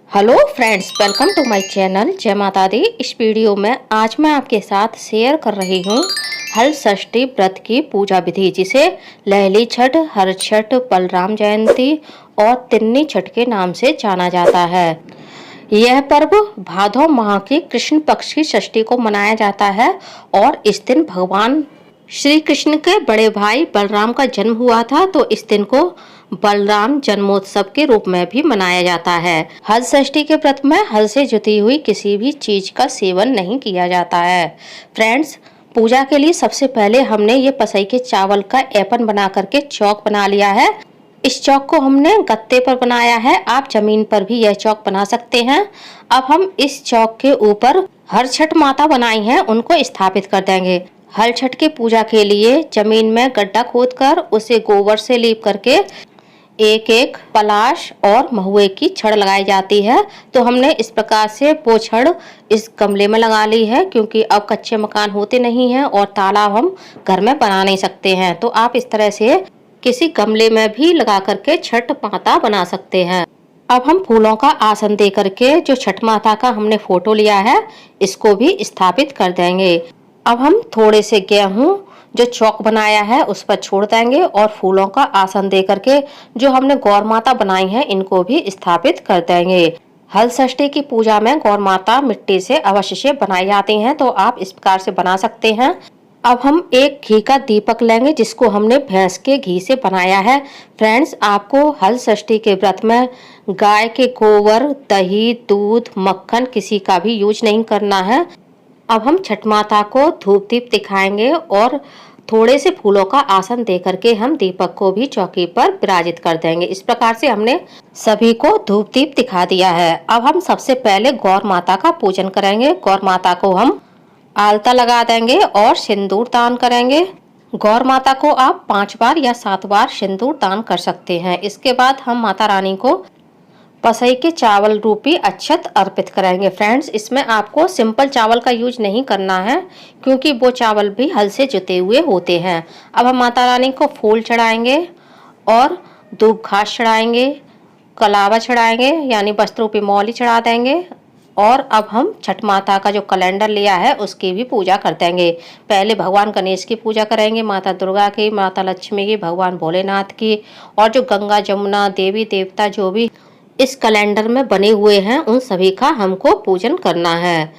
Hello friends, welcome to my channel. जय माता दी। इस वीडियो में आज मैं आपके साथ शेयर कर रही हूँ हल षष्ठी व्रत की पूजा विधि, जिसे लहली छठ, हर छठ, बलराम जयंती और तिन्नी छठ के नाम से जाना जाता है। यह पर्व भादौ माह की कृष्ण पक्ष की षष्ठी को मनाया जाता है और इस दिन भगवान श्री कृष्ण के बड़े भाई बलराम का जन्म हुआ था, तो इस दिन को बलराम जन्मोत्सव के रूप में भी मनाया जाता है। हल षष्ठी के व्रत में हल से जुती हुई किसी भी चीज का सेवन नहीं किया जाता है। फ्रेंड्स, पूजा के लिए सबसे पहले हमने ये पसई के चावल का ऐपन बना करके चौक बना लिया है। इस चौक को हमने गत्ते पर बनाया है, आप जमीन पर भी यह चौक बना सकते हैं। अब हम इस चौक के ऊपर हर छठ माता बनाई हैं उनको स्थापित कर देंगे। हर छठ की पूजा के लिए जमीन में गड्ढा खोदकर उसे गोबर से लीप करके एक एक पलाश और महुए की छड़ लगाई जाती है। तो हमने इस प्रकार से वो छड़ इस गमले में लगा ली है, क्योंकि अब कच्चे मकान होते नहीं हैं और तालाब हम घर में बना नहीं सकते हैं। तो आप इस तरह से किसी गमले में भी लगा करके छठ माता बना सकते हैं। अब हम फूलों का आसन दे करके जो छठ माता का हमने फोटो लिया है इसको भी स्थापित कर देंगे। अब हम थोड़े से गेहूं जो चौक बनाया है उस पर छोड़ देंगे और फूलों का आसन दे करके जो हमने गौर माता बनाई है इनको भी स्थापित कर देंगे। हल षष्ठी की पूजा में गौर माता मिट्टी से अवश्य से बनाई जाती हैं, तो आप इस प्रकार से बना सकते हैं। अब हम एक घी का दीपक लेंगे जिसको हमने भैंस के घी से बनाया है। फ्रेंड्स, आपको हल षष्ठी के व्रत में गाय के गोबर, दही, दूध, मक्खन किसी का भी यूज नहीं करना है। अब हम छठ माता को धूप दीप दिखाएंगे और थोड़े से फूलों का आसन दे करके हम दीपक को भी चौकी पर विराजित कर देंगे। इस प्रकार से हमने सभी को धूप दीप दिखा दिया है। अब हम सबसे पहले गौर माता का पूजन करेंगे। गौर माता को हम आलता लगा देंगे और सिंदूर दान करेंगे। गौर माता को आप 5 बार या 7 बार सिंदूर दान कर सकते हैं। इसके बाद हम माता रानी को पसई के चावल रूपी अक्षत अर्पित करेंगे। फ्रेंड्स, इसमें आपको सिंपल चावल का यूज नहीं करना है, क्योंकि वो चावल भी हल से जुते हुए होते हैं। अब हम माता रानी को फूल चढ़ाएंगे और धूप घास चढ़ाएंगे, कलावा चढ़ाएंगे, यानी वस्त्र रूपी मौली चढ़ा देंगे। और अब हम छठ माता का जो कैलेंडर लिया है उसकी भी पूजा कर देंगे। पहले भगवान गणेश की पूजा करेंगे, माता दुर्गा की, माता लक्ष्मी की, भगवान भोलेनाथ की, और जो गंगा जमुना देवी देवता जो भी इस कैलेंडर में बने हुए हैं उन सभी का हमको पूजन करना है।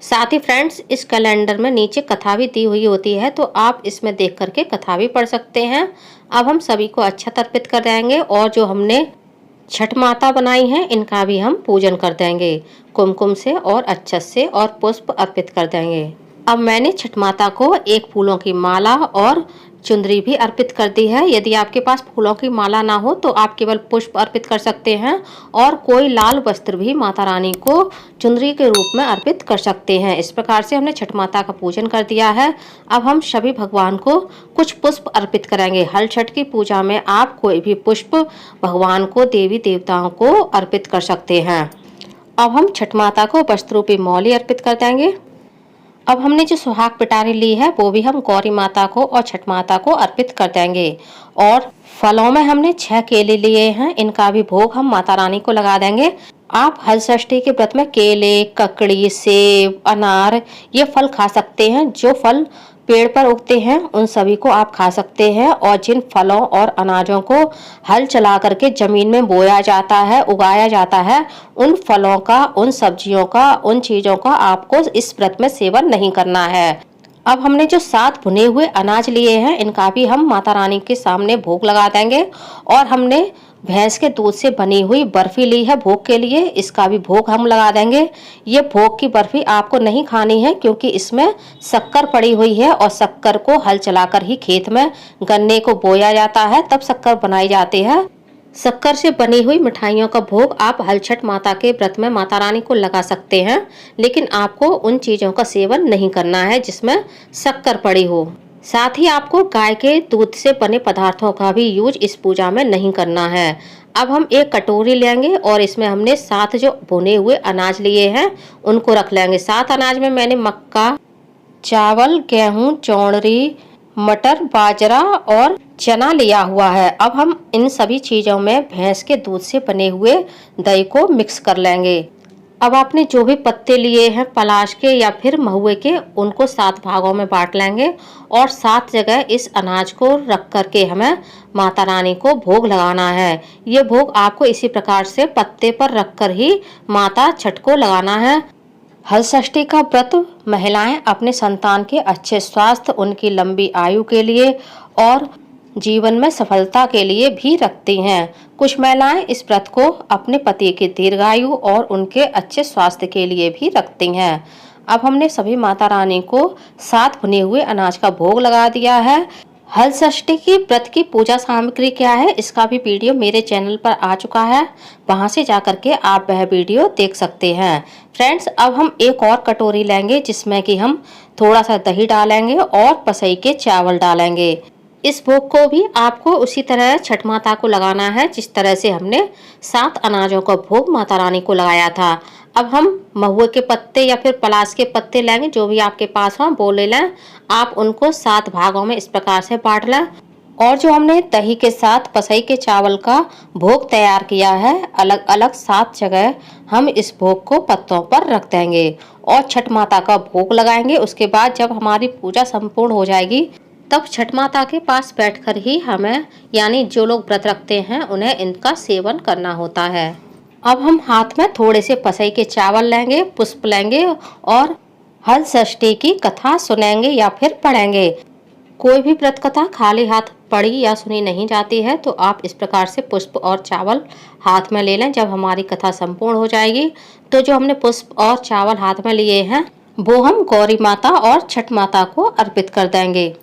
साथ ही फ्रेंड्स, इस कैलेंडर में नीचे कथा भी दी हुई होती है, तो आप इसमें देख करके कथा भी पढ़ सकते हैं। अब हम सभी को अक्षत अर्पित कर देंगे और जो हमने छठ माता बनाई है इनका भी हम पूजन कर देंगे कुमकुम से और अक्षत से, और पुष्प अर्पित कर देंगे। अब मैंने छठ माता को एक फूलों की माला और चुंदरी भी अर्पित कर दी है। यदि आपके पास फूलों की माला ना हो तो आप केवल पुष्प अर्पित कर सकते हैं, और कोई लाल वस्त्र भी माता रानी को चुंदरी के रूप में अर्पित कर सकते हैं। इस प्रकार से हमने छठ माता का पूजन कर दिया है। अब हम सभी भगवान को कुछ पुष्प अर्पित करेंगे। हल छठ की पूजा में आप कोई भी पुष्प भगवान को, देवी देवताओं को अर्पित कर सकते हैं। अब हम छठ माता को वस्त्र रूपी मौली अर्पित कर देंगे। अब हमने जो सुहाग पिटारी ली है वो भी हम गौरी माता को और छठ माता को अर्पित कर देंगे। और फलों में हमने 6 केले लिए हैं, इनका भी भोग हम माता रानी को लगा देंगे। आप हल षष्ठी के व्रत में केले, ककड़ी, सेब, अनार ये फल खा सकते हैं। जो फल पेड़ पर उगते हैं उन सभी को आप खा सकते हैं, और जिन फलों और अनाजों को हल चला करके जमीन में बोया जाता है, उगाया जाता है, उन फलों का, उन सब्जियों का, उन चीजों का आपको इस व्रत में सेवन नहीं करना है। अब हमने जो 7 भुने हुए अनाज लिए हैं इनका भी हम माता रानी के सामने भोग लगा देंगे। और हमने भैंस के दूध से बनी हुई बर्फी ली है भोग के लिए, इसका भी भोग हम लगा देंगे। ये भोग की बर्फी आपको नहीं खानी है, क्योंकि इसमें शक्कर पड़ी हुई है, और शक्कर को हल चलाकर ही खेत में गन्ने को बोया जाता है, तब शक्कर बनाई जाती है। शक्कर से बनी हुई मिठाइयों का भोग आप हल छठ माता के व्रत में माता रानी को लगा सकते हैं, लेकिन आपको उन चीजों का सेवन नहीं करना है जिसमें शक्कर पड़ी हो। साथ ही आपको गाय के दूध से बने पदार्थों का भी यूज इस पूजा में नहीं करना है। अब हम एक कटोरी लेंगे और इसमें हमने 7 जो भुने हुए अनाज लिए हैं उनको रख लेंगे। 7 अनाज में मैंने मक्का, चावल, गेहूं, चौंडरी, मटर, बाजरा और चना लिया हुआ है। अब हम इन सभी चीज़ों में भैंस के दूध से बने हुए दही को मिक्स कर लेंगे। अब आपने जो भी पत्ते लिए हैं पलाश के या फिर महुए के, उनको 7 भागों में बांट लेंगे और 7 जगह इस अनाज को रख करके हमें माता रानी को भोग लगाना है। ये भोग आपको इसी प्रकार से पत्ते पर रख कर ही माता छठ को लगाना है। हलषष्ठी का व्रत महिलाएं अपने संतान के अच्छे स्वास्थ्य, उनकी लंबी आयु के लिए और जीवन में सफलता के लिए भी रखती हैं। कुछ महिलाएं इस व्रत को अपने पति की दीर्घायु और उनके अच्छे स्वास्थ्य के लिए भी रखती हैं। अब हमने सभी माता रानी को 7 भुने हुए अनाज का भोग लगा दिया है। हलषष्ठी की व्रत की पूजा सामग्री क्या है, इसका भी वीडियो मेरे चैनल पर आ चुका है, वहां से जाकर के आप वह वीडियो देख सकते हैं। फ्रेंड्स, अब हम एक और कटोरी लेंगे जिसमें कि हम थोड़ा सा दही डालेंगे और पसई के चावल डालेंगे। इस भोग को भी आपको उसी तरह छठ माता को लगाना है जिस तरह से हमने 7 अनाजों का भोग माता रानी को लगाया था। अब हम महुए के पत्ते या फिर पलाश के पत्ते लेंगे, जो भी आपके पास हो वो ले लें। आप उनको 7 भागों में इस प्रकार से बांट लें और जो हमने दही के साथ पसई के चावल का भोग तैयार किया है, अलग अलग 7 जगह हम इस भोग को पत्तों पर रख देंगे और छठ माता का भोग लगाएंगे। उसके बाद जब हमारी पूजा संपूर्ण हो जाएगी तब छठ माता के पास बैठकर ही हमें, यानी जो लोग व्रत रखते हैं, उन्हें इनका सेवन करना होता है। अब हम हाथ में थोड़े से पसई के चावल लेंगे, पुष्प लेंगे और हलषष्ठी की कथा सुनेंगे या फिर पढ़ेंगे। कोई भी व्रत कथा खाली हाथ पढ़ी या सुनी नहीं जाती है, तो आप इस प्रकार से पुष्प और चावल हाथ में ले लें। जब हमारी कथा संपूर्ण हो जाएगी तो जो हमने पुष्प और चावल हाथ में लिए हैं वो हम गौरी माता और छठ माता को अर्पित कर देंगे।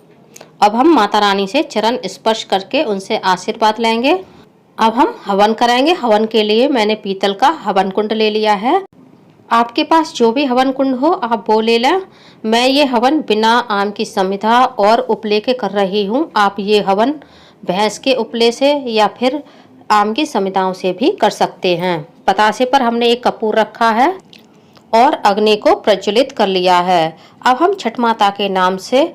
अब हम माता रानी से चरण स्पर्श करके उनसे आशीर्वाद लेंगे। अब हम हवन करेंगे। हवन के लिए मैंने पीतल का हवन कुंड ले लिया है। आपके पास जो भी हवन कुंड हो आप वो ले लें। मैं ये हवन बिना आम की समिधा और उपले के कर रही हूँ। आप ये हवन भैंस के उपले से या फिर आम की समिधाओं से भी कर सकते हैं। पतासे पर हमने एक कपूर रखा है और अग्नि को प्रज्वलित कर लिया है। अब हम छठ माता के नाम से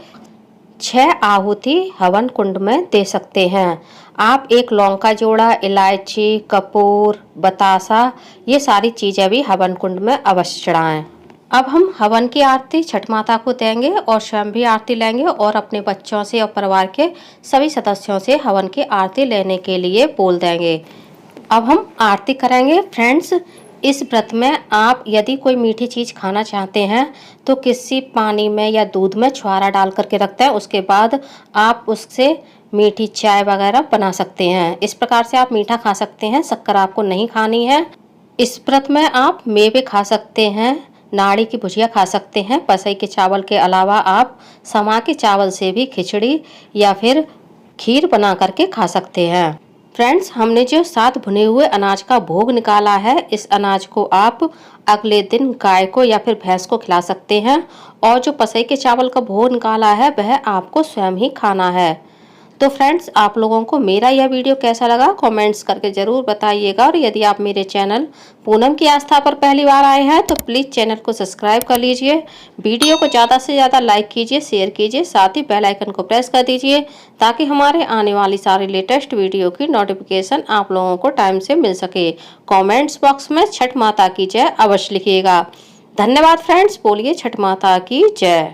6 आहुति हवन कुंड में दे सकते हैं। आप एक लौंग का जोड़ा, इलायची, कपूर, बतासा, ये सारी चीज़ें भी हवन कुंड में अवश्य चढ़ाएं। अब हम हवन की आरती छठ माता को देंगे और स्वयं भी आरती लेंगे और अपने बच्चों से और परिवार के सभी सदस्यों से हवन की आरती लेने के लिए बोल देंगे। अब हम आरती करेंगे। फ्रेंड्स, इस व्रत में आप यदि कोई मीठी चीज़ खाना चाहते हैं तो किसी पानी में या दूध में छुहारा डाल करके रखते हैं। उसके बाद आप उससे मीठी चाय वगैरह बना सकते हैं। इस प्रकार से आप मीठा खा सकते हैं। शक्कर आपको नहीं खानी है। इस व्रत में आप मेवे खा सकते हैं, नाड़ी की भुजिया खा सकते हैं। पसई के चावल के अलावा आप समा के चावल से भी खिचड़ी या फिर खीर बना करके खा सकते हैं। फ्रेंड्स, हमने जो 7 भुने हुए अनाज का भोग निकाला है, इस अनाज को आप अगले दिन गाय को या फिर भैंस को खिला सकते हैं और जो पसई के चावल का भोग निकाला है वह आपको स्वयं ही खाना है। तो फ्रेंड्स, आप लोगों को मेरा यह वीडियो कैसा लगा कमेंट्स करके ज़रूर बताइएगा और यदि आप मेरे चैनल पूनम की आस्था पर पहली बार आए हैं तो प्लीज़ चैनल को सब्सक्राइब कर लीजिए। वीडियो को ज़्यादा से ज़्यादा लाइक कीजिए, शेयर कीजिए, साथ ही बेल आइकन को प्रेस कर दीजिए ताकि हमारे आने वाली सारी लेटेस्ट वीडियो की नोटिफिकेशन आप लोगों को टाइम से मिल सके। कॉमेंट्स बॉक्स में छठ माता की जय अवश्य लिखिएगा। धन्यवाद फ्रेंड्स। बोलिए छठ माता की जय।